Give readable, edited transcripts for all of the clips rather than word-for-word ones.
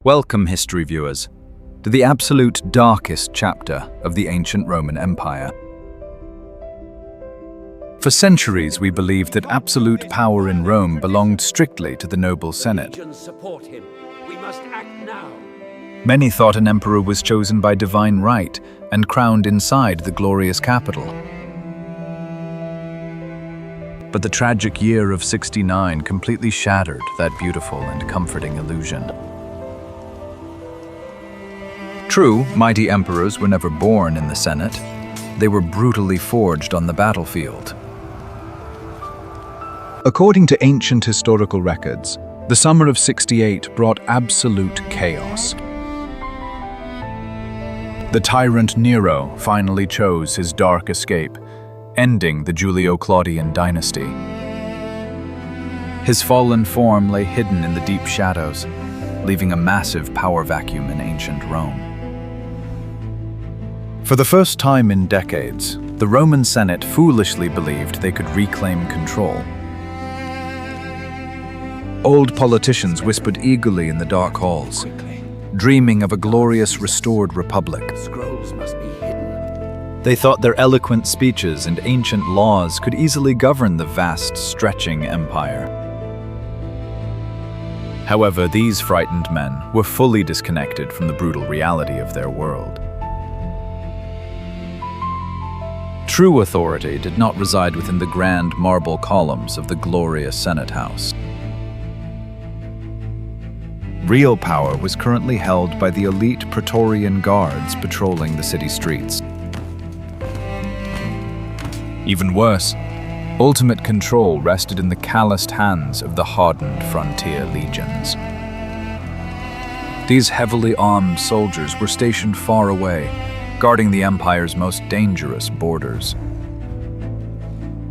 Welcome, history viewers, to the absolute darkest chapter of the ancient Roman Empire. For centuries, we believed that absolute power in Rome belonged strictly to the noble Senate. Support him. We must act now. Many thought an emperor was chosen by divine right and crowned inside the glorious capital. But the tragic year of 69 completely shattered that beautiful and comforting illusion. True, mighty emperors were never born in the Senate. They were brutally forged on the battlefield. According to ancient historical records, the summer of 68 brought absolute chaos. The tyrant Nero finally chose his dark escape, ending the Julio-Claudian dynasty. His fallen form lay hidden in the deep shadows, leaving a massive power vacuum in ancient Rome. For the first time in decades, the Roman Senate foolishly believed they could reclaim control. Old politicians whispered eagerly in the dark halls, dreaming of a glorious restored republic. Scrolls must be hidden. They thought their eloquent speeches and ancient laws could easily govern the vast, stretching empire. However, these frightened men were fully disconnected from the brutal reality of their world. True authority did not reside within the grand marble columns of the glorious Senate House. Real power was currently held by the elite Praetorian guards patrolling the city streets. Even worse, ultimate control rested in the calloused hands of the hardened frontier legions. These heavily armed soldiers were stationed far away, guarding the empire's most dangerous borders.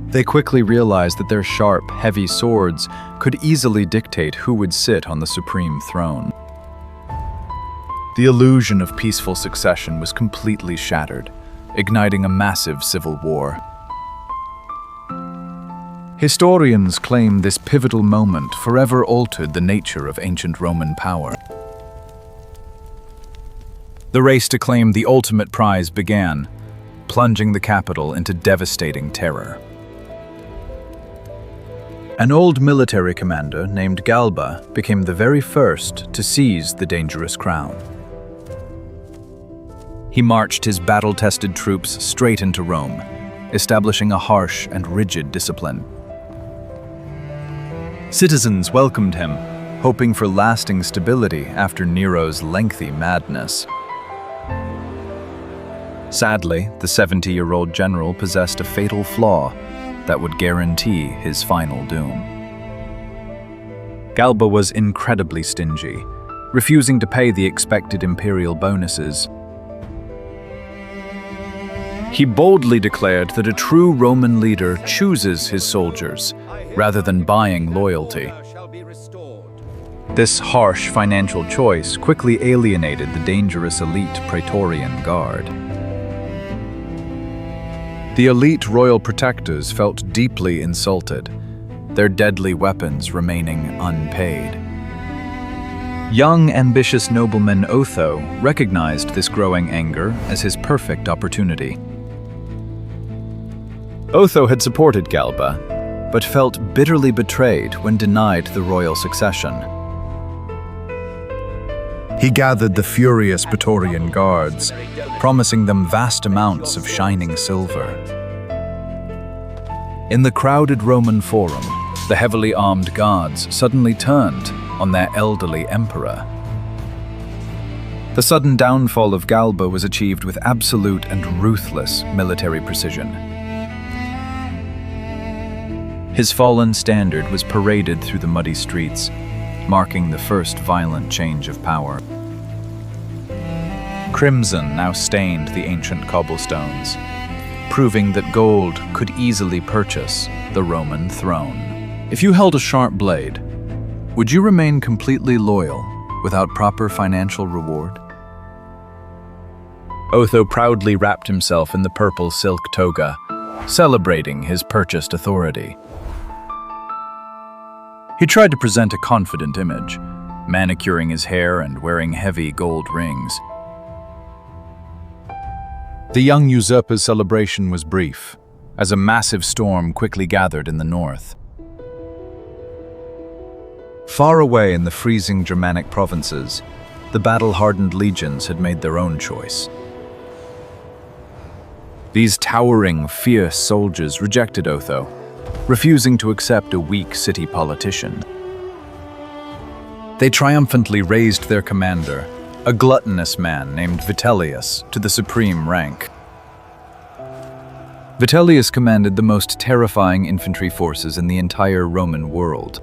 They quickly realized that their sharp, heavy swords could easily dictate who would sit on the supreme throne. The illusion of peaceful succession was completely shattered, igniting a massive civil war. Historians claim this pivotal moment forever altered the nature of ancient Roman power. The race to claim the ultimate prize began, plunging the capital into devastating terror. An old military commander named Galba became the very first to seize the dangerous crown. He marched his battle-tested troops straight into Rome, establishing a harsh and rigid discipline. Citizens welcomed him, hoping for lasting stability after Nero's lengthy madness. Sadly, the 70-year-old general possessed a fatal flaw that would guarantee his final doom. Galba was incredibly stingy, refusing to pay the expected imperial bonuses. He boldly declared that a true Roman leader chooses his soldiers rather than buying loyalty. This harsh financial choice quickly alienated the dangerous elite Praetorian Guard. The elite royal protectors felt deeply insulted, their deadly weapons remaining unpaid. Young, ambitious nobleman Otho recognized this growing anger as his perfect opportunity. Otho had supported Galba, but felt bitterly betrayed when denied the royal succession. He gathered the furious Praetorian guards, promising them vast amounts of shining silver. In the crowded Roman forum, the heavily armed guards suddenly turned on their elderly emperor. The sudden downfall of Galba was achieved with absolute and ruthless military precision. His fallen standard was paraded through the muddy streets, marking the first violent change of power. Crimson now stained the ancient cobblestones, proving that gold could easily purchase the Roman throne. If you held a sharp blade, would you remain completely loyal without proper financial reward? Otho proudly wrapped himself in the purple silk toga, celebrating his purchased authority. He tried to present a confident image, manicuring his hair and wearing heavy gold rings. The young usurper's celebration was brief, as a massive storm quickly gathered in the north. Far away in the freezing Germanic provinces, the battle-hardened legions had made their own choice. These towering, fierce soldiers rejected Otho, refusing to accept a weak city politician. They triumphantly raised their commander, a gluttonous man named Vitellius, to the supreme rank. Vitellius commanded the most terrifying infantry forces in the entire Roman world.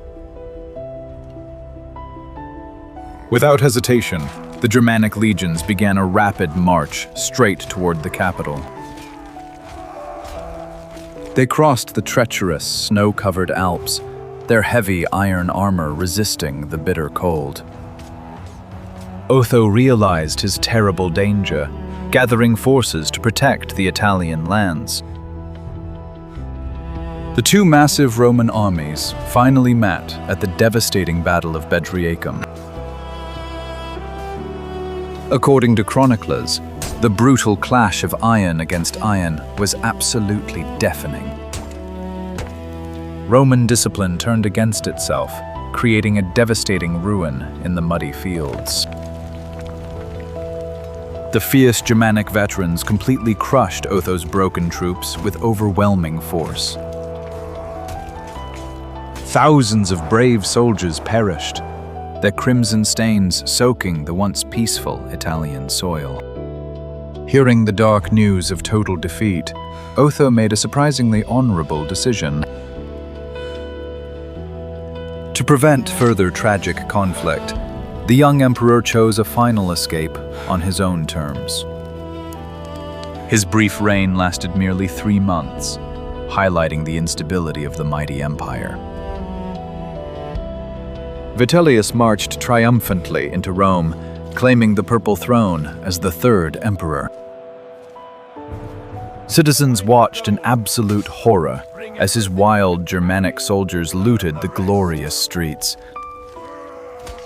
Without hesitation, the Germanic legions began a rapid march straight toward the capital. They crossed the treacherous, snow-covered Alps, their heavy iron armor resisting the bitter cold. Otho realized his terrible danger, gathering forces to protect the Italian lands. The two massive Roman armies finally met at the devastating Battle of Bedriacum. According to chroniclers, the brutal clash of iron against iron was absolutely deafening. Roman discipline turned against itself, creating a devastating ruin in the muddy fields. The fierce Germanic veterans completely crushed Otho's broken troops with overwhelming force. Thousands of brave soldiers perished, their crimson stains soaking the once peaceful Italian soil. Hearing the dark news of total defeat, Otho made a surprisingly honorable decision. To prevent further tragic conflict, the young emperor chose a final escape on his own terms. His brief reign lasted merely 3 months, highlighting the instability of the mighty empire. Vitellius marched triumphantly into Rome, claiming the Purple Throne as the third emperor. Citizens watched in absolute horror as his wild Germanic soldiers looted the glorious streets.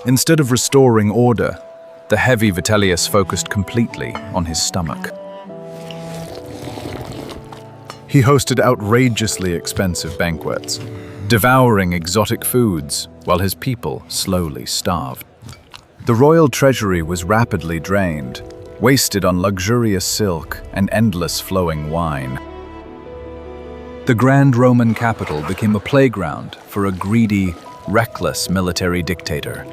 Instead of restoring order, the heavy Vitellius focused completely on his stomach. He hosted outrageously expensive banquets, devouring exotic foods while his people slowly starved. The royal treasury was rapidly drained, wasted on luxurious silk and endless flowing wine. The grand Roman capital became a playground for a greedy, reckless military dictator.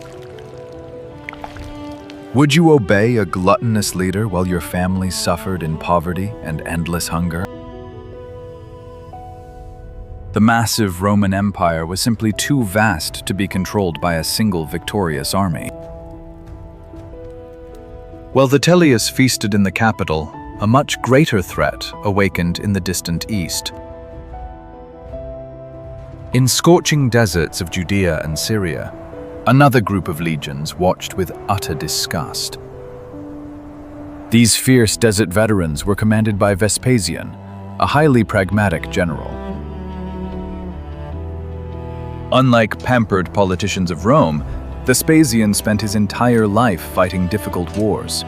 Would you obey a gluttonous leader while your family suffered in poverty and endless hunger? The massive Roman Empire was simply too vast to be controlled by a single victorious army. While Vitellius feasted in the capital, a much greater threat awakened in the distant east. In scorching deserts of Judea and Syria, another group of legions watched with utter disgust. These fierce desert veterans were commanded by Vespasian, a highly pragmatic general. Unlike pampered politicians of Rome, Vespasian spent his entire life fighting difficult wars.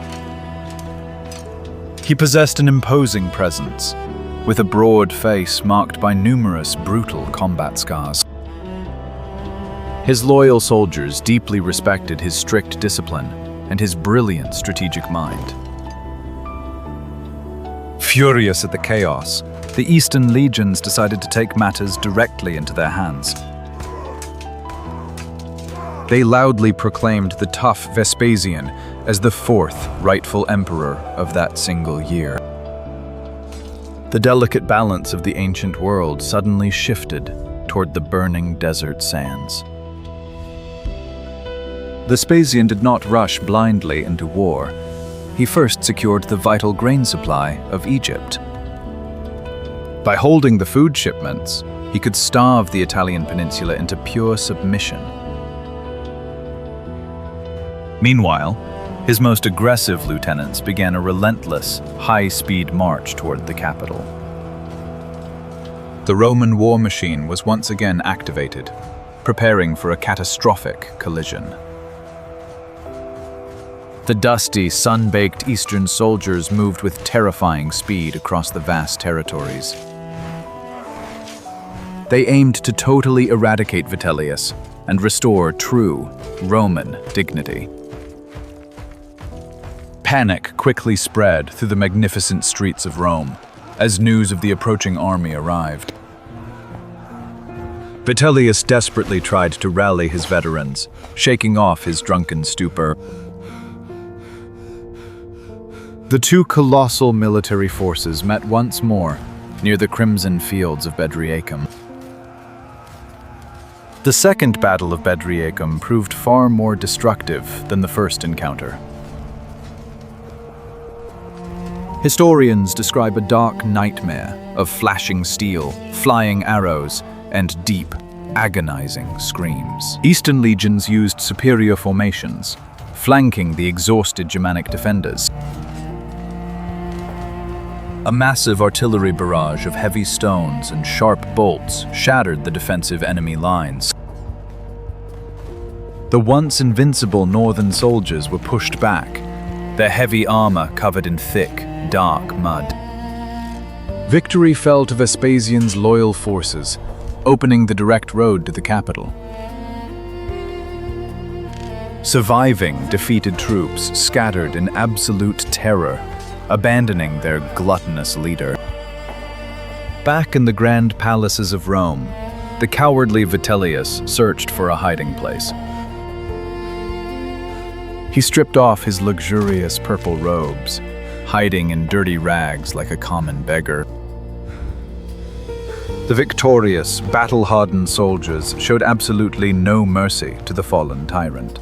He possessed an imposing presence, with a broad face marked by numerous brutal combat scars. His loyal soldiers deeply respected his strict discipline and his brilliant strategic mind. Furious at the chaos, the Eastern legions decided to take matters directly into their hands. They loudly proclaimed the tough Vespasian as the fourth rightful emperor of that single year. The delicate balance of the ancient world suddenly shifted toward the burning desert sands. Vespasian did not rush blindly into war. He first secured the vital grain supply of Egypt. By holding the food shipments, he could starve the Italian peninsula into pure submission. Meanwhile, his most aggressive lieutenants began a relentless, high-speed march toward the capital. The Roman war machine was once again activated, preparing for a catastrophic collision. The dusty, sun-baked eastern soldiers moved with terrifying speed across the vast territories. They aimed to totally eradicate Vitellius and restore true Roman dignity. Panic quickly spread through the magnificent streets of Rome as news of the approaching army arrived. Vitellius desperately tried to rally his veterans, shaking off his drunken stupor. The two colossal military forces met once more near the crimson fields of Bedriacum. The second battle of Bedriacum proved far more destructive than the first encounter. Historians describe a dark nightmare of flashing steel, flying arrows, and deep, agonizing screams. Eastern legions used superior formations, flanking the exhausted Germanic defenders. A massive artillery barrage of heavy stones and sharp bolts shattered the defensive enemy lines. The once invincible northern soldiers were pushed back, their heavy armor covered in thick, dark mud. Victory fell to Vespasian's loyal forces, opening the direct road to the capital. Surviving defeated troops scattered in absolute terror, abandoning their gluttonous leader. Back in the grand palaces of Rome, the cowardly Vitellius searched for a hiding place. He stripped off his luxurious purple robes, hiding in dirty rags like a common beggar. The victorious, battle-hardened soldiers showed absolutely no mercy to the fallen tyrant.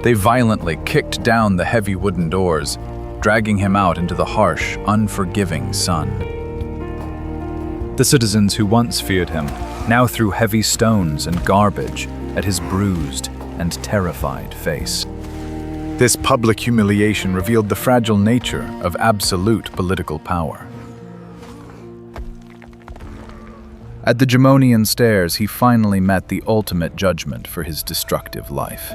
They violently kicked down the heavy wooden doors, dragging him out into the harsh, unforgiving sun. The citizens who once feared him now threw heavy stones and garbage at his bruised and terrified face. This public humiliation revealed the fragile nature of absolute political power. At the Gemonian stairs, he finally met the ultimate judgment for his destructive life.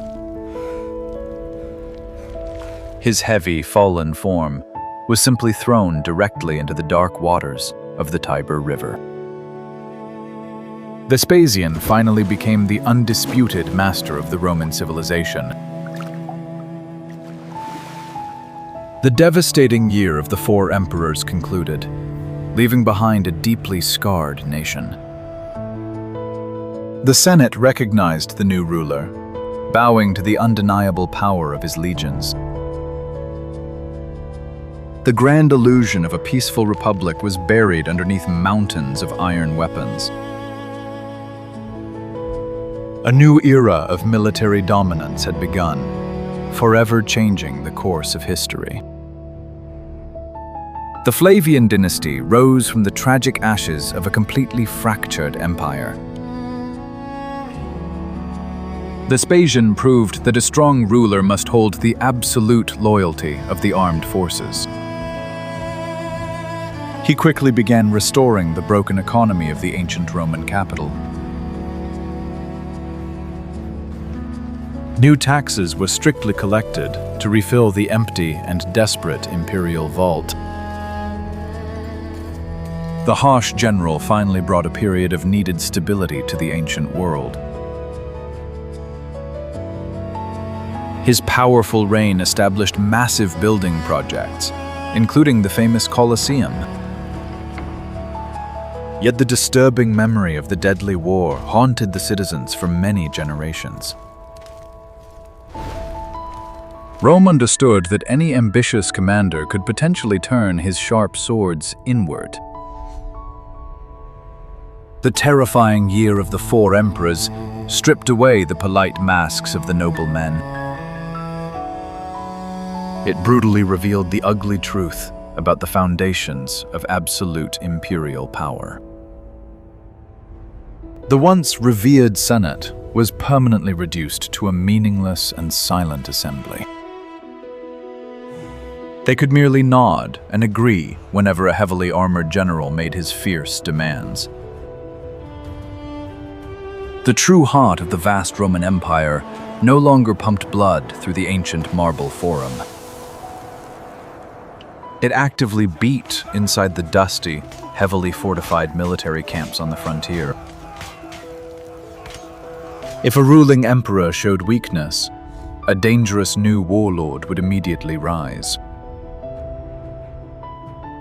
His heavy, fallen form was simply thrown directly into the dark waters of the Tiber River. Vespasian finally became the undisputed master of the Roman civilization. The devastating year of the four emperors concluded, leaving behind a deeply scarred nation. The Senate recognized the new ruler, bowing to the undeniable power of his legions. The grand illusion of a peaceful republic was buried underneath mountains of iron weapons. A new era of military dominance had begun, forever changing the course of history. The Flavian dynasty rose from the tragic ashes of a completely fractured empire. Vespasian proved that a strong ruler must hold the absolute loyalty of the armed forces. He quickly began restoring the broken economy of the ancient Roman capital. New taxes were strictly collected to refill the empty and desperate imperial vault. The harsh general finally brought a period of needed stability to the ancient world. His powerful reign established massive building projects, including the famous Colosseum. Yet the disturbing memory of the deadly war haunted the citizens for many generations. Rome understood that any ambitious commander could potentially turn his sharp swords inward. The terrifying year of the four emperors stripped away the polite masks of the noble men. It brutally revealed the ugly truth about the foundations of absolute imperial power. The once revered Senate was permanently reduced to a meaningless and silent assembly. They could merely nod and agree whenever a heavily armored general made his fierce demands. The true heart of the vast Roman Empire no longer pumped blood through the ancient marble forum. It actively beat inside the dusty, heavily fortified military camps on the frontier. If a ruling emperor showed weakness, a dangerous new warlord would immediately rise.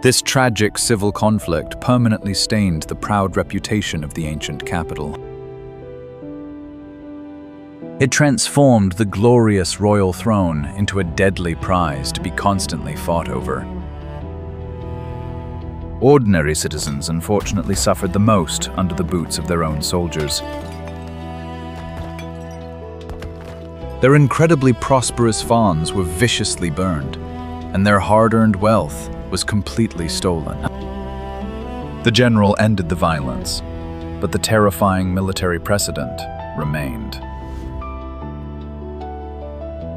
This tragic civil conflict permanently stained the proud reputation of the ancient capital. It transformed the glorious royal throne into a deadly prize to be constantly fought over. Ordinary citizens unfortunately suffered the most under the boots of their own soldiers. Their incredibly prosperous fawns were viciously burned, and their hard-earned wealth was completely stolen. The general ended the violence, but the terrifying military precedent remained.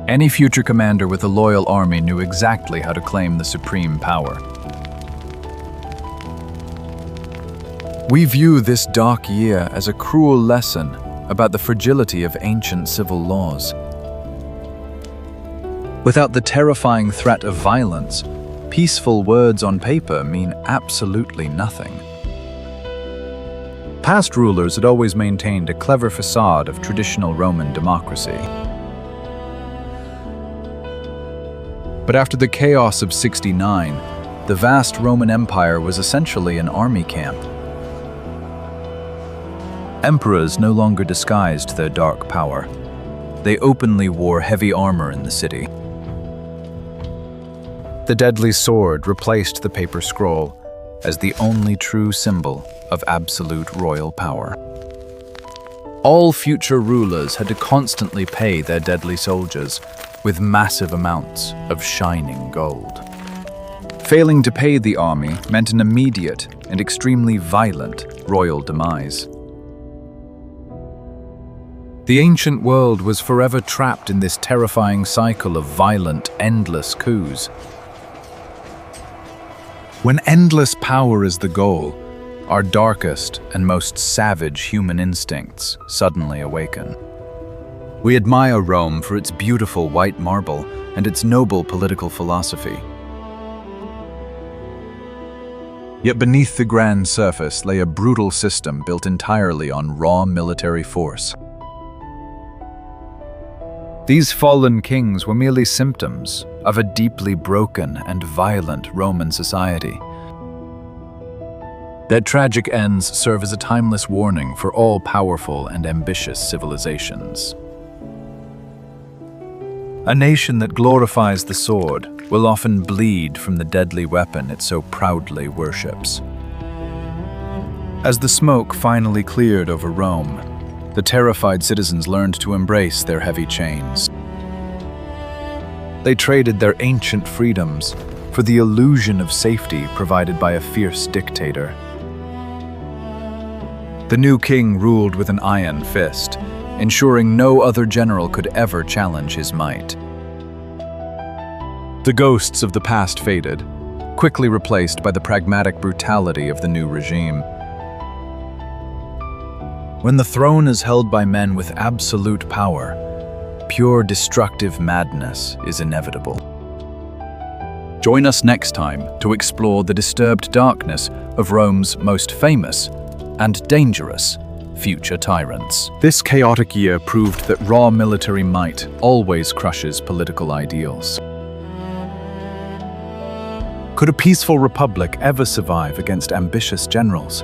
Any future commander with a loyal army knew exactly how to claim the supreme power. We view this dark year as a cruel lesson about the fragility of ancient civil laws. Without the terrifying threat of violence, peaceful words on paper mean absolutely nothing. Past rulers had always maintained a clever facade of traditional Roman democracy. But after the chaos of 69, the vast Roman Empire was essentially an army camp. Emperors no longer disguised their dark power. They openly wore heavy armor in the city. The deadly sword replaced the paper scroll as the only true symbol of absolute royal power. All future rulers had to constantly pay their deadly soldiers with massive amounts of shining gold. Failing to pay the army meant an immediate and extremely violent royal demise. The ancient world was forever trapped in this terrifying cycle of violent, endless coups. When endless power is the goal, our darkest and most savage human instincts suddenly awaken. We admire Rome for its beautiful white marble and its noble political philosophy. Yet beneath the grand surface lay a brutal system built entirely on raw military force. These fallen kings were merely symptoms of a deeply broken and violent Roman society. Their tragic ends serve as a timeless warning for all powerful and ambitious civilizations. A nation that glorifies the sword will often bleed from the deadly weapon it so proudly worships. As the smoke finally cleared over Rome, the terrified citizens learned to embrace their heavy chains. They traded their ancient freedoms for the illusion of safety provided by a fierce dictator. The new king ruled with an iron fist, ensuring no other general could ever challenge his might. The ghosts of the past faded, quickly replaced by the pragmatic brutality of the new regime. When the throne is held by men with absolute power, pure destructive madness is inevitable. Join us next time to explore the disturbed darkness of Rome's most famous and dangerous future tyrants. This chaotic year proved that raw military might always crushes political ideals. Could a peaceful republic ever survive against ambitious generals?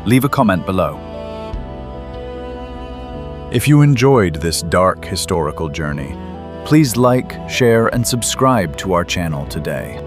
Leave a comment below. If you enjoyed this dark historical journey, please like, share, and subscribe to our channel today.